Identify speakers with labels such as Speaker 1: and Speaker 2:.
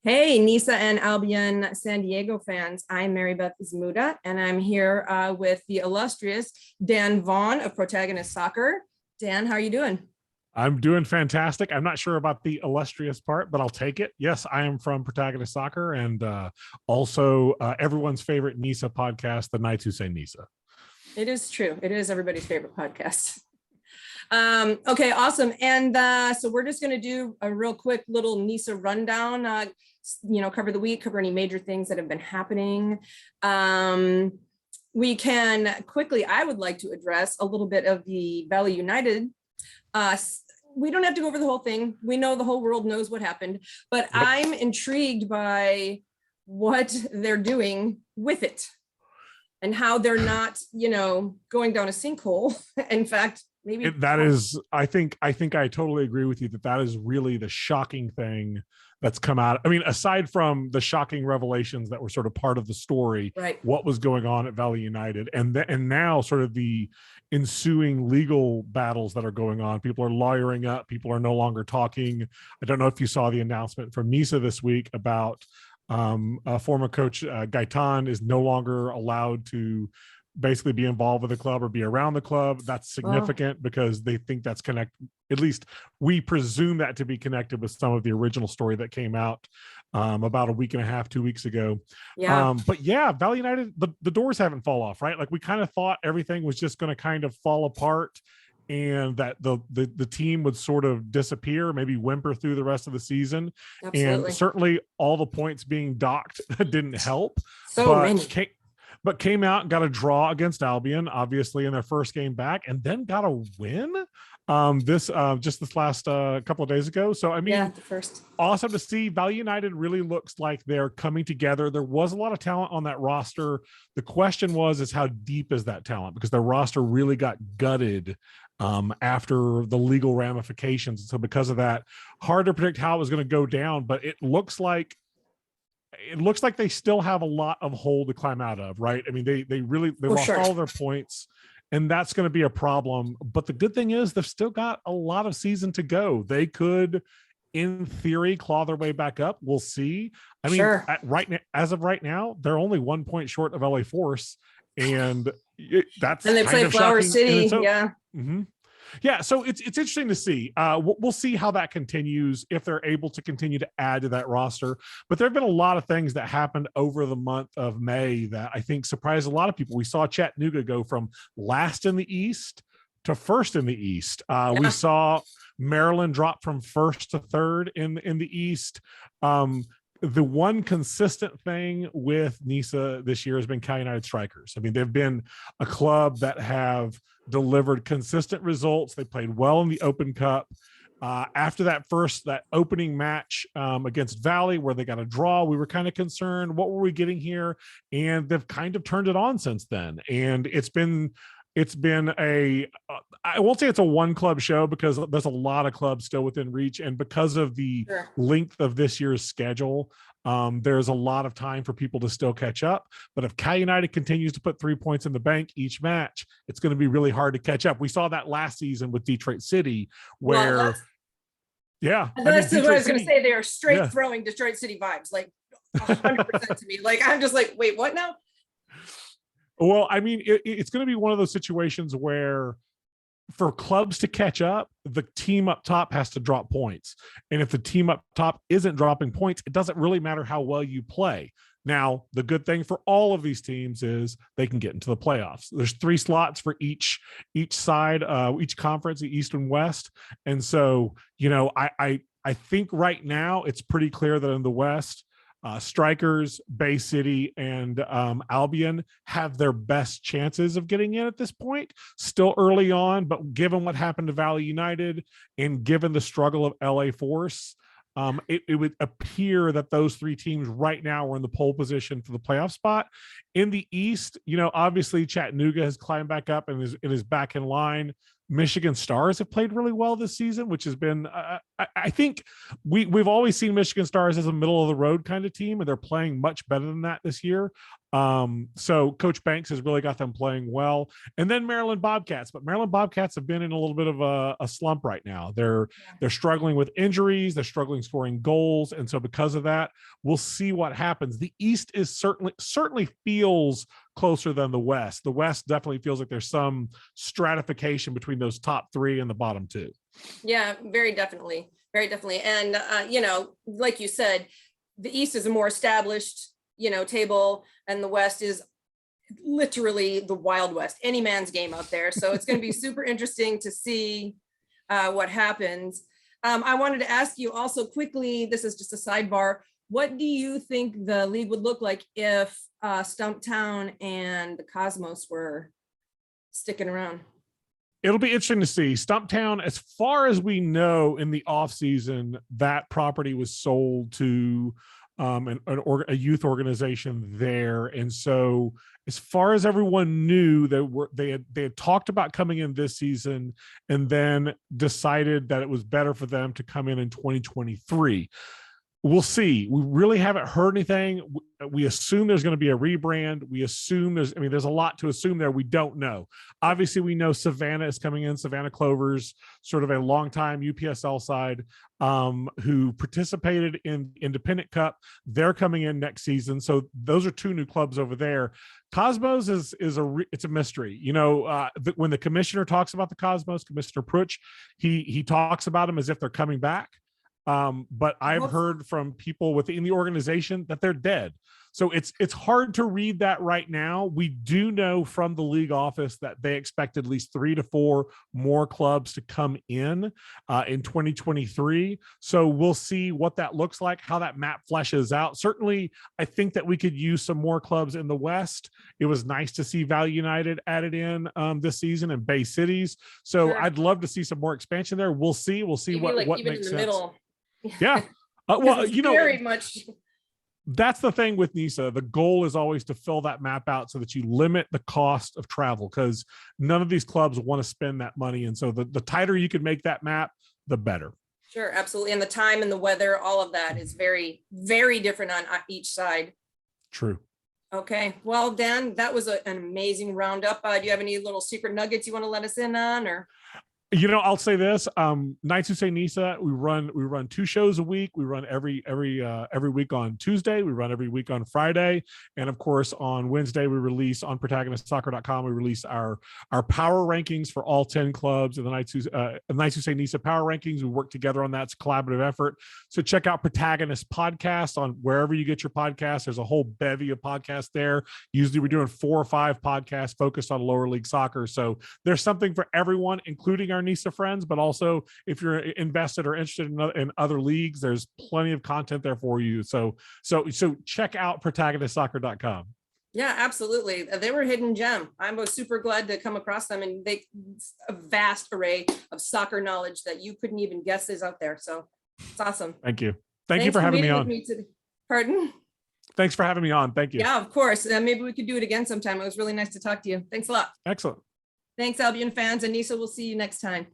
Speaker 1: Hey, Nisa and Albion San Diego fans. I'm Mary Beth Zmuda, and I'm here with the illustrious Dan Vaughn of Protagonist Soccer. Dan, how are you doing?
Speaker 2: I'm doing fantastic. I'm not sure about the illustrious part, but I'll take it. Yes, I am from Protagonist Soccer and also everyone's favorite Nisa podcast, The Knights Who Say Nisa.
Speaker 1: It is true. It is everybody's favorite podcast. Okay, awesome. And so we're just going to do a real quick little Nisa rundown, cover the week, cover any major things that have been happening. We can quickly, I would like to address a little bit of the Valley United. We don't have to go over the whole thing. We know the whole world knows what happened, but I'm intrigued by what they're doing with it and how they're not, going down a sinkhole. In fact, maybe
Speaker 2: that is, I think I totally agree with you that is really the shocking thing that's come out. I mean, aside from the shocking revelations that were sort of part of the story,
Speaker 1: right,
Speaker 2: what was going on at Valley United, and now sort of the ensuing legal battles that are going on. People are lawyering up. People are no longer talking. I don't know if you saw the announcement from Nisa this week about former coach Gaitan is no longer allowed to basically be involved with the club or be around the club. That's significant because they think that's connected. At least we presume that to be connected with some of the original story that came out about a week and a half, 2 weeks ago. But yeah, Valley United, the doors haven't fall off, right? Like we kind of thought everything was just going to kind of fall apart and that the team would sort of disappear, maybe whimper through the rest of the season.
Speaker 1: Absolutely.
Speaker 2: And certainly all the points being docked didn't help.
Speaker 1: So many.
Speaker 2: But came out and got a draw against Albion, obviously, in their first game back, and then got a win this last couple of days ago. So, I mean, awesome to see. Valley United really looks like they're coming together. There was a lot of talent on that roster. The question is how deep is that talent? Because their roster really got gutted after the legal ramifications. So because of that, hard to predict how it was going to go down, but it looks like they still have a lot of hole to climb out of, right? I mean, they lost all of their points, and that's going to be a problem. But the good thing is they've still got a lot of season to go. They could, in theory, claw their way back up. We'll see. I mean, as of right now, they're only 1 point short of LA Force, and that's
Speaker 1: and they play Flower City, yeah.
Speaker 2: Mm-hmm. Yeah, so it's interesting to see. We'll see how that continues, if they're able to continue to add to that roster. But there have been a lot of things that happened over the month of May that I think surprised a lot of people. We saw Chattanooga go from last in the East to first in the East. We saw Maryland drop from first to third in the East. The one consistent thing with Nisa this year has been Cal United Strikers. I mean, they've been a club that have delivered consistent results. They played well in the Open Cup. After that opening match against Valley, where they got a draw, we were kind of concerned, what were we getting here? And they've kind of turned it on since then. And it's been I won't say it's a one club show because there's a lot of clubs still within reach. And because of the length of this year's schedule, there's a lot of time for people to still catch up. But if Cal United continues to put 3 points in the bank each match, it's going to be really hard to catch up. We saw that last season with Detroit City where,
Speaker 1: that's what I was going to say. They are straight throwing Detroit City vibes, like 100% to me. Like, I'm just like, wait, what now?
Speaker 2: Well, I mean, it's going to be one of those situations where for clubs to catch up, the team up top has to drop points. And if the team up top isn't dropping points, it doesn't really matter how well you play. Now, the good thing for all of these teams is they can get into the playoffs. There's 3 slots for each side, each conference, the East and West. And so, I think right now it's pretty clear that in the West, Strikers, Bay City, and Albion have their best chances of getting in at this point. Still early on, but given what happened to Valley United and given the struggle of LA Force, it would appear that those 3 teams right now are in the pole position for the playoff spot. In the East, obviously Chattanooga has climbed back up and is back in line. Michigan Stars have played really well this season, which has been, I think we've always seen Michigan Stars as a middle of the road kind of team, and they're playing much better than that this year. So Coach Banks has really got them playing well. And then Maryland Bobcats, but Maryland Bobcats have been in a little bit of a slump right now. They're struggling with injuries, they're struggling scoring goals, and so because of that, we'll see what happens. The East is certainly feels closer than the West. The West definitely feels like there's some stratification between those top three and the bottom two.
Speaker 1: Yeah, very definitely. Very definitely. And, like you said, the East is a more established, table, and the West is literally the Wild West, any man's game out there. So it's going to be super interesting to see what happens. I wanted to ask you also quickly, this is just a sidebar. What do you think the league would look like if Stumptown and the Cosmos were sticking around?
Speaker 2: It'll be interesting to see. Stumptown, as far as we know, in the offseason, that property was sold to a youth organization there. And so as far as everyone knew, they had talked about coming in this season and then decided that it was better for them to come in 2023. We'll see. We really haven't heard anything. We assume there's going to be a rebrand. We assume there's a lot to assume there. We don't know. Obviously, we know Savannah is coming in. Savannah Clovers, sort of a longtime UPSL side who participated in Independent Cup. They're coming in next season. So those are two new clubs over there. Cosmos it's a mystery. When the commissioner talks about the Cosmos, Commissioner Pruch, he talks about them as if they're coming back. But I've heard from people within the organization that they're dead. So it's hard to read that right now. We do know from the league office that they expect at least 3 to 4 more clubs to come in 2023. So we'll see what that looks like, how that map fleshes out. Certainly, I think that we could use some more clubs in the West. It was nice to see Valley United added in this season and Bay Cities. So sure. I'd love to see some more expansion there. We'll see. We'll see what
Speaker 1: even
Speaker 2: makes
Speaker 1: in the
Speaker 2: sense.
Speaker 1: Middle.
Speaker 2: Yeah. Well,
Speaker 1: very much.
Speaker 2: That's the thing with NISA. The goal is always to fill that map out so that you limit the cost of travel, because none of these clubs want to spend that money. And so the tighter you can make that map, the better.
Speaker 1: Sure, absolutely. And the time and the weather, all of that is very, very different on each side.
Speaker 2: True.
Speaker 1: Okay. Well, Dan, that was an amazing roundup. Do you have any little secret nuggets you want to let us in on, or?
Speaker 2: I'll say this, Nights Who Say NISA, we run 2 shows a week. We run every week on Tuesday. We run every week on Friday. And of course, on Wednesday, we release on protagonistsoccer.com. We release our power rankings for all 10 clubs and the Nights Who Say NISA power rankings. We work together on that. It's a collaborative effort. So check out Protagonist podcast on wherever you get your podcasts. There's a whole bevy of podcasts there. Usually we're doing 4 or 5 podcasts focused on lower league soccer. So there's something for everyone, including our NISA friends, but also if you're invested or interested in other leagues, there's plenty of content there for you. So check out protagonistsoccer.com.
Speaker 1: Yeah, absolutely. They were a hidden gem. I'm super glad to come across them, and a vast array of soccer knowledge that you couldn't even guess is out there. So it's awesome.
Speaker 2: Thank you. Thanks you for having me on.
Speaker 1: Pardon?
Speaker 2: Thanks for having me on. Thank you.
Speaker 1: Yeah, of course. Maybe we could do it again sometime. It was really nice to talk to you. Thanks a lot.
Speaker 2: Excellent.
Speaker 1: Thanks, Albion fans, and NISA, we'll see you next time.